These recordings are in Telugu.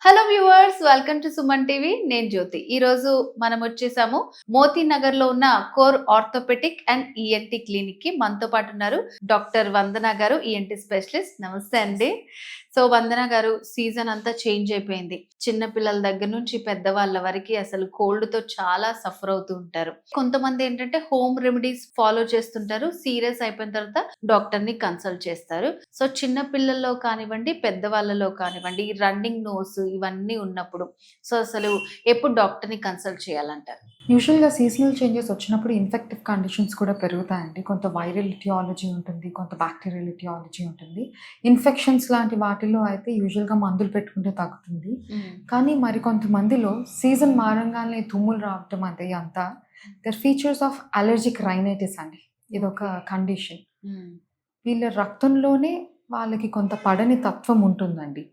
Hello viewers, welcome to Suman TV. నేను జ్యోతి. ఈ రోజు మనం వచ్చేసాము మోతీ నగర్ లో ఉన్న core orthopaedic and ENT clinic కి. మనతో పాటు ఉన్నారు డాక్టర్ వందన గారు, ఈఎన్టీ స్పెషలిస్ట్. నమస్తే అండి. సో వందన గారు, సీజన్ అంతా చేంజ్ అయిపోయింది. చిన్న పిల్లల దగ్గర నుంచి పెద్దవాళ్ళ వరకు అసలు కోల్డ్ తో చాలా సఫర్ అవుతూ ఉంటారు. కొంతమంది ఏంటంటే హోమ్ రెమెడీస్ ఫాలో చేస్తుంటారు. సీరియస్ అయిపోయిన తర్వాత డాక్టర్ ని కన్సల్ట్ చేస్తారు. సో చిన్న పిల్లల్లో కానివ్వండి, పెద్దవాళ్ళలో కానివ్వండి, ఈ రన్నింగ్ నోస్ ఇవన్నీ ఉన్నప్పుడు సో అసలు ఎప్పుడు డాక్టర్ ని కన్సల్ట్ చేయాలంటారు? యూజువల్గా సీజనల్ చేంజెస్ వచ్చినప్పుడు ఇన్ఫెక్టివ్ కండిషన్స్ కూడా పెరుగుతాయండి. కొంత వైరల్ ఇటియాలజీ ఉంటుంది, కొంత బ్యాక్టీరియల్ ఇటియాలజీ ఉంటుంది. ఇన్ఫెక్షన్స్ లాంటి వాటిల్లో అయితే యూజువల్గా మందులు పెట్టుకుంటే తగ్గుతుంది. కానీ మరికొంతమందిలో సీజన్ మారంగానే తుమ్ములు రావటం అదే అంతా they're features of allergic rhinitis అండి. ఇదొక కండిషన్. వీళ్ళ రక్తంలోనే వాళ్ళకి కొంత పడని తత్వం ఉంటుందండి.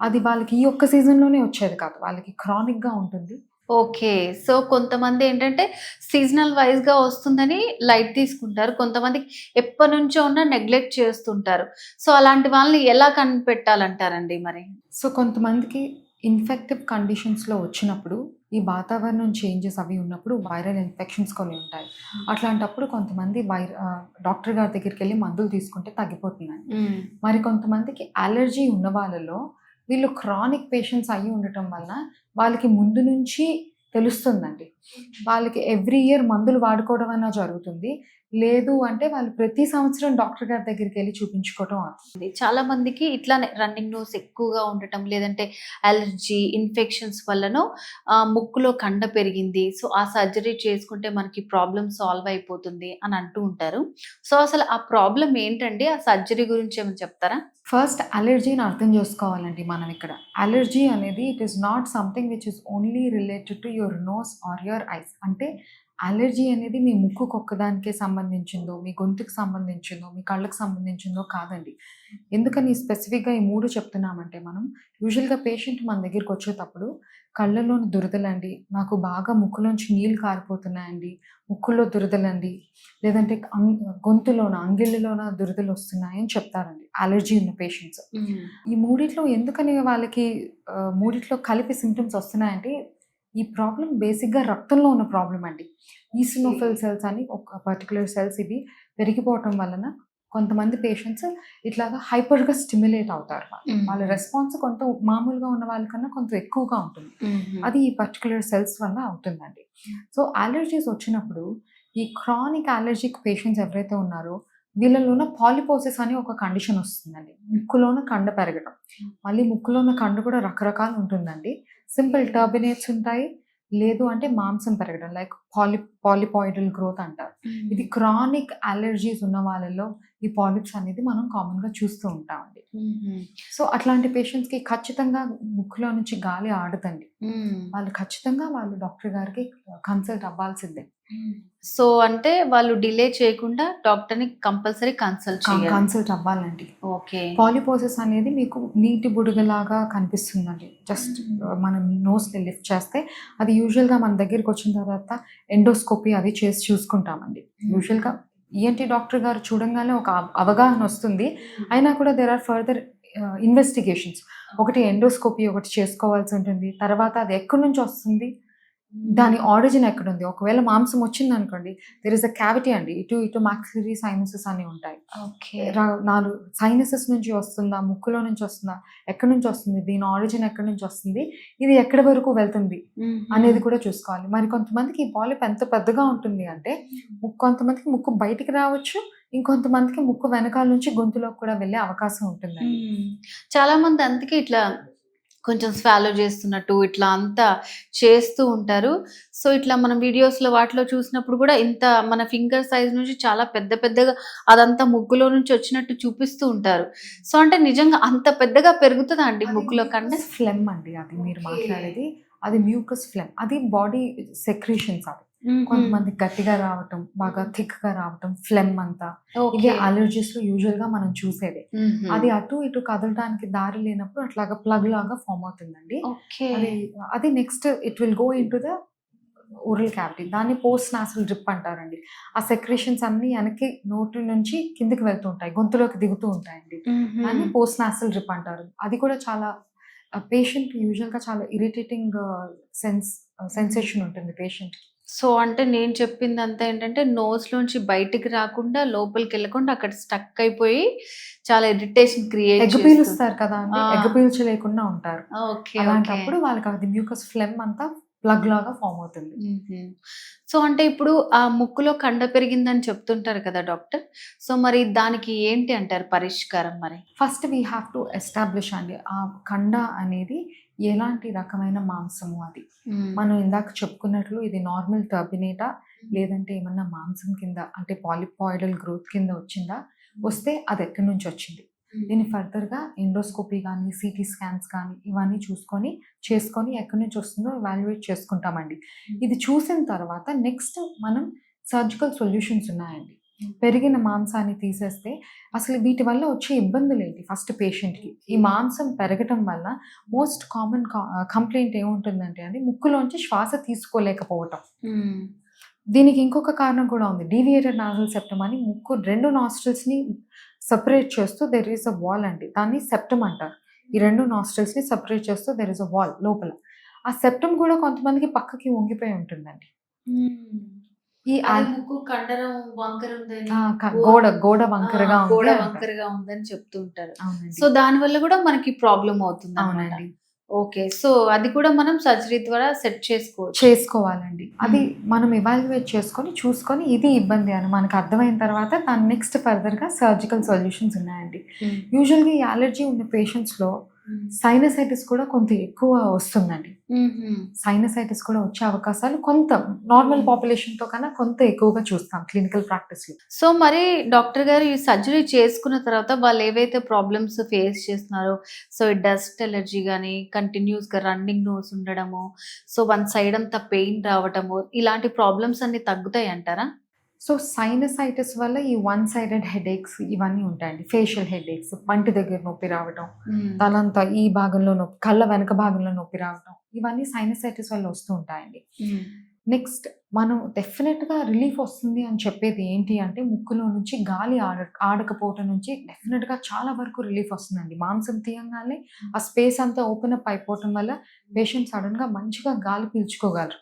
అది వాళ్ళకి ఈ ఒక్క సీజన్లోనే వచ్చేది కాదు, వాళ్ళకి క్రానిక్గా ఉంటుంది. ఓకే. సో కొంతమంది ఏంటంటే సీజనల్ వైజ్ గా వస్తుందని లైట్ తీసుకుంటారు. కొంతమంది ఎప్పటి నుంచో ఉన్న నెగ్లెక్ట్ చేస్తుంటారు. సో అలాంటి వాళ్ళని ఎలా కనిపెట్టాలంటారండి మరి? సో కొంతమందికి ఇన్ఫెక్టివ్ కండిషన్స్లో వచ్చినప్పుడు ఈ వాతావరణం చేంజెస్ అవి ఉన్నప్పుడు వైరల్ ఇన్ఫెక్షన్స్ కొన్ని ఉంటాయి. అట్లాంటప్పుడు కొంతమంది డాక్టర్ గారి దగ్గరికి వెళ్ళి మందులు తీసుకుంటే తగ్గిపోతుందండి. మరి కొంతమందికి అలర్జీ ఉన్న వాళ్ళలో వీళ్ళు క్రానిక్ పేషెంట్స్ అయ్యి ఉండటం వల్ల వాళ్ళకి ముందు నుంచి తెలుస్తుందండి. వాళ్ళకి ఎవ్రీ ఇయర్ మందులు వాడుకోవడం అన్నా జరుగుతుంది. లేదు అంటే వాళ్ళు ప్రతి సంవత్సరం డాక్టర్ గారి దగ్గరికి వెళ్ళి చూపించుకోవటం అవుతుంది. చాలా మందికి ఇట్లానే రన్నింగ్ నోస్ ఎక్కువగా ఉండటం, లేదంటే అలర్జీ ఇన్ఫెక్షన్స్ వల్లనో ముక్కులో కండ పెరిగింది, సో ఆ సర్జరీ చేసుకుంటే మనకి ప్రాబ్లం సాల్వ్ అయిపోతుంది అని అంటూ ఉంటారు. సో అసలు ఆ ప్రాబ్లం ఏంటండి? ఆ సర్జరీ గురించి ఏమైనా చెప్తారా? ఫస్ట్ అలర్జీని అర్థం చేసుకోవాలండి మనం ఇక్కడ. అలర్జీ అనేది it is not something which is only related to your nose or your eyes. అంటే అలర్జీ అనేది మీ ముక్కుకు ఒక్కదానికే సంబంధించిందో, మీ గొంతుకు సంబంధించిందో, మీ కళ్ళకు సంబంధించిందో కాదండి. ఎందుకని స్పెసిఫిక్గా ఈ 3 చెప్తున్నామంటే, మనం యూజువల్గా పేషెంట్ మన దగ్గరికి వచ్చేటప్పుడు కళ్ళలోని దురదలండి, నాకు బాగా ముక్కులోంచి నీళ్ళు కారిపోతున్నాయండి, ముక్కులో దురదలండి, లేదంటే గొంతులోన అంగిళ్ళలోన దురదలు వస్తున్నాయని చెప్తారండి అలర్జీ ఉన్న పేషెంట్స్. ఈ మూడిట్లో ఎందుకని వాళ్ళకి మూడిట్లో కలిపి సిమ్టమ్స్ వస్తున్నాయంటే, ఈ ప్రాబ్లం బేసిక్గా రక్తంలో ఉన్న ప్రాబ్లం అండి. ఈసినోఫిల్ సెల్స్ అని ఒక పర్టికులర్ సెల్స్ ఇవి పెరిగిపోవటం వలన కొంతమంది పేషెంట్స్ ఇట్లాగా హైపర్గా స్టిమ్యులేట్ అవుతారు. వాళ్ళ రెస్పాన్స్ కొంత మామూలుగా ఉన్న వాళ్ళకన్నా కొంత ఎక్కువగా ఉంటుంది. అది ఈ పర్టికులర్ సెల్స్ వల్ల అవుతుందండి. సో అలర్జీస్ వచ్చినప్పుడు ఈ క్రానిక్ అలర్జిక్ పేషెంట్స్ ఎవరైతే ఉన్నారో వీళ్ళలోన పాలిపోసిస్ అని ఒక కండిషన్ వస్తుందండి. ముక్కులోన కండ పెరగడం. మళ్ళీ ముక్కులోన కండ కూడా రకరకాలు ఉంటుందండి. సింపుల్ టర్బినేట్స్ ఉంటాయి, లేదు అంటే మాంసం పెరగడం, లైక్ పాలిపాయిడల్ గ్రోత్ అంటారు. ఇది క్రానిక్ అలర్జీస్ ఉన్న వాళ్ళలో ఈ పాలిప్స్ అనేది మనం కామన్గా చూస్తూ ఉంటామండి. సో అట్లాంటి పేషెంట్స్కి ఖచ్చితంగా ముక్కులో నుంచి గాలి ఆడదండి. వాళ్ళు ఖచ్చితంగా వాళ్ళు డాక్టర్ గారికి కన్సల్ట్ అవ్వాల్సిందే. సో అంటే వాళ్ళు డిలే చేయకుండా డాక్టర్ ని కంపల్సరీ కన్సల్ట్ అవ్వాలండి. ఓకే. పాలిపోసిస్ అనేది మీకు నీటి బుడగలాగా కనిపిస్తుందండి. జస్ట్ మనం నోస్ని లిఫ్ట్ చేస్తే అది యూజువల్గా మన దగ్గరికి వచ్చిన తర్వాత ఎండోస్కోపీ అది చేసి చూసుకుంటామండి. యూజువల్గా ఈఎన్టీ డాక్టర్ గారు చూడంగానే ఒక అవగాహన వస్తుంది. అయినా కూడా దేర్ ఆర్ ఫర్దర్ ఇన్వెస్టిగేషన్స్. ఒకటి ఎండోస్కోపీ ఒకటి చేసుకోవాల్సి ఉంటుంది. తర్వాత అది ఎక్కడి నుంచి వస్తుంది, దాని ఆరిజిన్ ఎక్కడుంది. ఒకవేళ మాంసం వచ్చింది అనుకోండి, దెర్ ఇస్ అ క్యావిటీ అండి, ఇటు మాక్సిలరీ సైనసెస్ అని ఉంటాయి. ఓకే. 4 సైనసెస్ నుంచి వస్తుందా, ముక్కులో నుంచి వస్తుందా, ఎక్కడి నుంచి వస్తుంది, దీని ఆరిజిన్ ఎక్కడి నుంచి వస్తుంది, ఇది ఎక్కడి వరకు వెళ్తుంది అనేది కూడా చూసుకోవాలి. మరి కొంతమందికి ఈ పాలిప్ ఎంత పెద్దగా ఉంటుంది అంటే కొంతమందికి ముక్కు బయటికి రావచ్చు, ఇంకొంతమందికి ముక్కు వెనకాల నుంచి గొంతులోకి కూడా వెళ్ళే అవకాశం ఉంటుందండి. చాలా మంది అందుకే ఇట్లా కొంచెం స్వాలో చేస్తున్నట్టు ఇట్లా అంతా చేస్తూ ఉంటారు. సో ఇట్లా మనం వీడియోస్లో వాటిలో చూసినప్పుడు కూడా ఇంత మన ఫింగర్ సైజ్ నుంచి చాలా పెద్ద పెద్దగా అదంతా ముక్కులో నుంచి వచ్చినట్టు చూపిస్తూ ఉంటారు. సో అంటే నిజంగా అంత పెద్దగా పెరుగుతుందా అండి ముక్కులో కంటే? ఫ్లెమ్ అండి అది మీరు మాట్లాడేది. అది మ్యూకస్ ఫ్లెమ్. అది బాడీ సెక్రీషన్స్. అది కొంతమంది గట్టిగా రావటం, బాగా థిక్ గా రావటం, ఫ్లెమ్ అంతా. ఇది అలర్జీస్ లో యూజువల్ గా మనం చూసేది. అది అటు ఇటు కదలడానికి దారి లేనప్పుడు అట్లాగా ప్లగ్ లాగా ఫామ్ అవుతుందండి. అది next it will go in to the oral cavity. దాన్ని పోస్ట్ నాసల్ డ్రిప్ అంటారండి. ఆ సెక్రేషన్స్ అన్ని వెనక్కి నోటి నుంచి కిందకి వెళ్తూ ఉంటాయి, గొంతులోకి దిగుతూ ఉంటాయండి. దాన్ని పోస్ట్ నాసల్ డ్రిప్ అంటారు. అది కూడా చాలా పేషెంట్‌కి యూజువల్‌గా చాలా ఇరిటేటింగ్ సెన్సేషన్ ఉంటుంది పేషెంట్‌కి. సో, అంటే నేను చెప్పిందంతా ఏంటంటే నోస్‌లోంచి బయటికి రాకుండా, లోపలికెళ్ళకుండా అక్కడ స్టక్ అయిపోయి చాలా ఇరిటేషన్ క్రియేట్ ఎగ్ చేస్తుంది. పీలుస్తారు కదా అండి! ఆ! ఎగ్ పీల్చలేకుండా ఉంటారు. ఓకే. ఓకే. అలాంటప్పుడు వాళ్ళకి అది మ్యూకస్ ఫ్లెమ్ అంతా ప్లగ్ లాగా ఫార్మ్ అవుతుంది. హుహు. సో, అంటే ఇప్పుడు ఆ ముక్కులో కండ పెరిగిందని చెప్తుంటారు కదా డాక్టర్. సో, మరి దానికి ఏంటి అంటారు పరిష్కారం మరి? First we have to establish అండి. ఆ కండ అనేది ఎలాంటి రకమైన మాంసము అది. హ్మ్. మనం ఇందాక చెప్పుకున్నట్లు ఇది నార్మల్ టర్బినేటా? లేదంటే ఏమన్నా మాంసం కింద అంటే పాలిపాయిడల్ గ్రోత్ కింద వచ్చిందా? వస్తే అది ఎక్కడి నుంచి వచ్చింది? దీన్ని ఫర్దర్‌గా ఎండోస్కోపీ గానీ, సీటీ స్కాన్స్ కానీ ఇవన్నీ చేసుకొని ఎక్కడి నుంచి వస్తుందో ఎవాల్యుయేట్ చేసుకుంటామండి. ఇది చూసిన తర్వాత నెక్స్ట్ మనం సర్జికల్ సొల్యూషన్స్ ఉన్నాయండి. పెరిగిన మాంసాన్ని తీసేస్తే అసలు వీటి వల్ల వచ్చే ఇబ్బందులేంటి ఫస్ట్ పేషెంట్‌కి? ఈ మాంసం పెరగటం వల్ల మోస్ట్ కామన్ కంప్లెయింట్ ఏముంటుందంటే అండి ముక్కులోంచి శ్వాస తీసుకోలేకపోవటం. హ్మ్. దీనికి ఇంకొక కారణం కూడా ఉంది. డీవియేటెడ్ నాసల్ సెప్టమ్ అని ముక్కు 2 నాస్ట్రిల్స్‌ని సెపరేట్ చేస్తూ దేర్ ఈస్ ఎ వాల్ అండి. దాన్ని సెప్టమ్ అంటారు. ఈ 2 నాస్ట్రిల్స్‌ని సెపరేట్ చేస్తూ దేర్ ఈస్ ఎ వాల్ లోపల. ఆ సెప్టమ్ కూడా కొంతమందికి పక్కకి వంగిపోయి ఉంటుందండి. హ్మ్. ఈ అదే ఆల్ ముక్కు కండరం వంకర ఉందని, ఆ! గోడ గోడ వంకరగా గోడ ఉంది అంటారు. వంకరగా ఉందని చెప్తూ ఉంటారు. అవునండి. సో, దానివల్ల గూడా మనకి ప్రాబ్లమ్ అవుతుందనమాట. అవునండి. ఓకే. సో, అది కూడా మనం సర్జరీ ద్వారా సెట్ చేసుకోవచ్చు. చేసుకోవాలండి. అది హ్మ్. మనం ఎవాల్యుయేట్ చూసుకొని ఇది ఇబ్బంది అని మనకు అర్థమైన తర్వాత దాని నెక్స్ట్ ఫర్దర్‌గా సర్జికల్ సొల్యూషన్స్ ఉన్నాయండి. హ్మ్. యూజువల్‌గా ఈ అలర్జీ ఉన్న పేషెంట్స్‌లో హ్మ్. సైనసైటిస్ కూడా కొంత ఎక్కువ వస్తుందండి. హుహు. సైనసైటిస్ కూడా వచ్చే అవకాశాలు కొంత నార్మల్ హ్మ్. పాపులేషన్‌తో కన్నా కొంత ఎక్కువగా చూస్తాం క్లినికల్ ప్రాక్టీస్‌లో. సో, మరి డాక్టర్ గారు ఈ సర్జరీ చేసుకున్న తర్వాత వాళ్ళేవైతే ప్రాబ్లమ్స్ ఫేస్ చేస్తున్నారో, సో, ఈ డస్ట్ అలర్జీ గాని, కంటిన్యూస్‌గా రన్నింగ్ నోస్ ఉండడము, సో, వన్ సైడ్ అంతా పెయిన్ రావటము, ఇలాంటి ప్రాబ్లమ్స్ అన్నీ తగ్గుతాయంటారా? సో, సైనసైటిస్ వల్ల ఈ వన్ సైడెడ్ హెడేక్స్ ఇవన్నీ ఉంటాయండి. ఫేషియల్ హెడేక్స్, పంటి దగ్గర నొప్పి రావటం, హ్మ్. తలంతా ఈ భాగంలో నొప్పి, కళ్ళ వెనక భాగంలో నొప్పి రావటం, ఇవన్నీ సైనసైటిస్ వల్ల వస్తూ ఉంటాయండి. హ్మ్. నెక్స్ట్ మనం డెఫినెట్‌గా రిలీఫ్ వస్తుంది అని చెప్పేది ఏంటి అంటే, ముక్కులో నుంచి గాలి ఆడకపోవటం నుంచి డెఫినెట్‌గా చాలా వరకు రిలీఫ్ వస్తుందండి. మాంసం తీయంగానే ఆ స్పేస్ అంతా ఓపెన్ అప్ అయిపోవటం వల్ల పేషెంట్ సడెన్‌గా మంచిగా గాలి పీల్చుకోగలరు.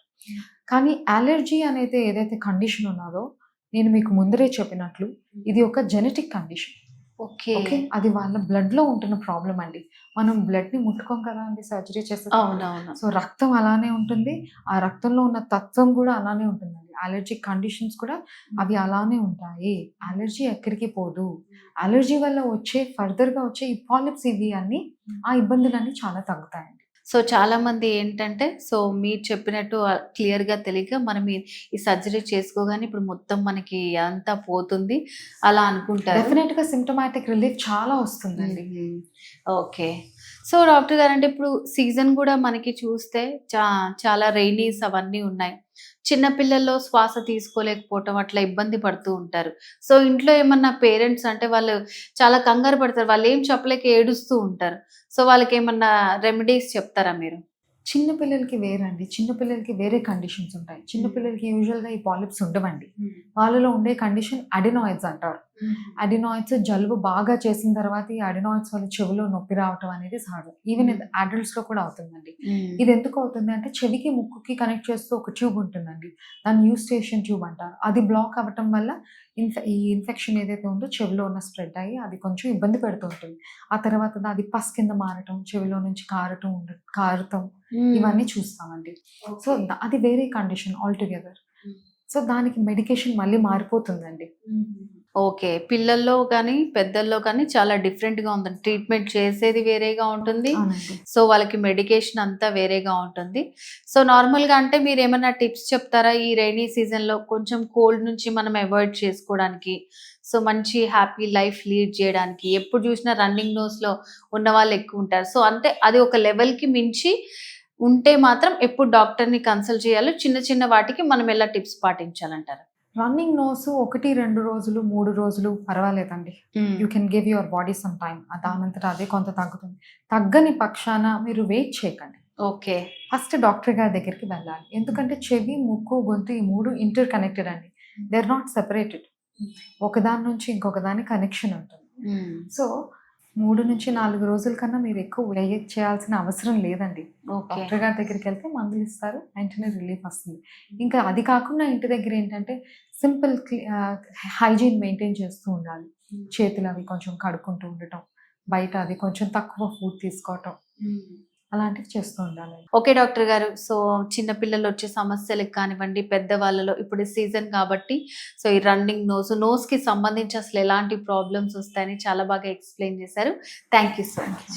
కానీ అలెర్జీ అనేది ఏదైతే కండిషన్ ఉన్నదో, నేను మీకు ముందరే చెప్పినట్లు ఇది ఒక జెనెటిక్ కండిషన్. ఓకే. ఓకే. అది వాళ్ళ బ్లడ్‌లో ఉంటున్న ప్రాబ్లమ్ అండి. మనం బ్లడ్‌ని ముట్టుకోం కదా అండి సర్జరీ చేసేటప్పుడు. అవునవును. సో, రక్తం అలానే ఉంటుంది. ఆ రక్తంలో ఉన్న తత్వం గూడా అలానే ఉంటుందండి. అలర్జిక్ కండిషన్స్ కూడా అవి అలానే ఉంటాయి. అలర్జీ ఎక్కడికి పోదు. అలర్జీ వల్ల ఫర్దర్‌గా వచ్చే ఈ పాలిప్స్ ఇవి అన్నీ ఆ ఇబ్బందులన్నీ చాలా తగ్గుతాయండి. సో, చాలామంది ఏంటంటే, సో, మీరు చెప్పినట్టు క్లియర్‌గా తెలియక మనం ఈ సర్జరీ చేసుకోగానే ఇప్పుడు మొత్తం మనకి అంతా పోతుంది అలా అనుకుంటారు. డెఫినిట్‌గా సింప్టమాటిక్ రిలీఫ్ చాలా వస్తుందండి. హుహు. ఓకే. సో, డాక్టర్ గారంటే ఇప్పుడు సీజన్ గూడా మనకి చూస్తే చాలా రెయినీస్ అవన్నీ ఉన్నాయి. చిన్న పిల్లల్లో శ్వాస తీసుకోలేకపోవటం అట్లా ఇబ్బంది పడుతూ ఉంటారు. సో, ఇంట్లో ఏమన్నా పేరెంట్స్ అంటే వాళ్ళు చాలా కంగారు పడతారు. వాళ్ళేం చెప్పలేక ఏడుస్తూ ఉంటారు. సో, వాళ్ళకేమన్నా రెమెడీస్ చెప్తారా మీరు? చిన్న పిల్లలకి వేరండి. చిన్న పిల్లలకి వేరే కండిషన్స్ ఉంటాయి. చిన్న పిల్లలకి యూజువల్‌గా ఈ పాలిప్స్ ఉండవండి. వాళ్ళలో ఉండే కండిషన్ అడెనాయిడ్స్ అంటారు. అడెనాయిడ్స్ జలుబు బాగా చేసిన తర్వాత ఈ అడెనాయిడ్స్ వల్ల చెవిలో నొప్పి రావటం అనేది సహజం. ఈవెన్ ఇది అడల్ట్స్‌లో కూడా అవుతుందండి. ఇది ఎందుకు అవుతుంది అంటే చెవికి, ముక్కుకి కనెక్ట్ చేస్తూ ఒక ట్యూబ్ ఉంటుందండి. దాన్ని యూస్టేషన్ ట్యూబ్ అంటారు. అది బ్లాక్ అవ్వటం వల్ల ఈ ఇన్ఫెక్షన్ ఏదైతే ఉందో చెవిలో ఉన్న స్ప్రెడ్ అయ్యి అది కొంచెం ఇబ్బంది పెడుతూ ఉంటుంది. ఆ తర్వాత అది పస్ కింద మారటం, చెవిలో నుంచి కారటం ఇవన్నీ చూస్తామండి. So, okay. అది వేరే కండిషన్ ఆల్‌టుగెదర్. హ్మ్. సో, దానికి మెడికేషన్ మళ్ళీ మారిపోతుందండి. ఓకే. పిల్లల్లో గానీ, పెద్దల్లో కానీ చాలా డిఫరెంట్‌గా ఉందండి. ట్రీట్మెంట్ చేసేది వేరేగా ఉంటుంది. అవునండి. సో, వాళ్ళకి మెడికేషన్ అంతా వేరేగా ఉంటుంది. సో, నార్మల్‌గా అంటే మీరేమన్నా టిప్స్ చెప్తారా? ఈ రెయినీ సీజన్‌లో కొంచెం కోల్డ్ నుంచి మనం అవాయిడ్ చేసుకోవడానికి. సో, మంచి హ్యాపీ లైఫ్ లీడ్ జేయడానికి. ఎప్పుడు జూసినా రన్నింగ్ నోస్‌లో ఉన్నవాళ్ళు ఎక్కువుంటారు. సో, అంటే అది ఒక లెవెల్‌కి మించి ఉంటే మాత్రం ఎప్పుడు డాక్టర్‌ని కన్సల్ట్ చేయాలో. చిన్న చిన్న వాటికి మనం ఎలా టిప్స్ పాటించాలంటారు? రన్నింగ్ నోస్ 1, 2 రోజులు, 3 రోజులు పర్వాలేదండి. హ్మ్. You can give your body some time. దానంతట అదే కొంత తగ్గుతుంది. తగ్గని పక్షాన మీరు వెయిట్ చేయకండి. ఓకే. ఫస్ట్ డాక్టర్ గారి దగ్గరికి వెళ్ళాలి. ఎందుకంటే చెవి, ముక్కు, గొంతు ఈ 3 ఇంటర్ కనెక్టెడ్ అండి. They are not separated. ఒకదాని నుంచి ఇంకొక దానికి కనెక్షన్ ఉంటుంది. హ్మ్. సో, 3-4 రోజుల కన్నా మీరు ఎక్కువ వెయిట్ చేయాల్సిన అవసరం లేదండి. ఓకే. డాక్టర్ గారి దగ్గరికి వెళ్తే మందులు ఇస్తారు. వెంటనే రిలీఫ్ వస్తుంది. ఇంకా అది కాకుండా ఇంటి దగ్గర ఏంటంటే సింపుల్ హైజీన్ మెయింటైన్ చేస్తూ ఉండాలి. చేతులు అవి కొంచెం కడుక్కుంటూ ఉండటం, బయట అది కొంచెం తక్కువ ఫుడ్ తీసుకోవటం, అలాంటివి చేస్తూ ఉండాలి. ఓకే డాక్టర్ గారు. సో చిన్న పిల్లలు వచ్చే సమస్యలకు కానివ్వండి, పెద్దవాళ్ళలో ఇప్పుడు సీజన్ కాబట్టి సో ఈ రన్నింగ్ నోస్ కి సంబంధించి అసలు ఎలాంటి ప్రాబ్లమ్స్ వస్తాయని చాలా బాగా ఎక్స్ప్లెయిన్ చేశారు. Thank you so much.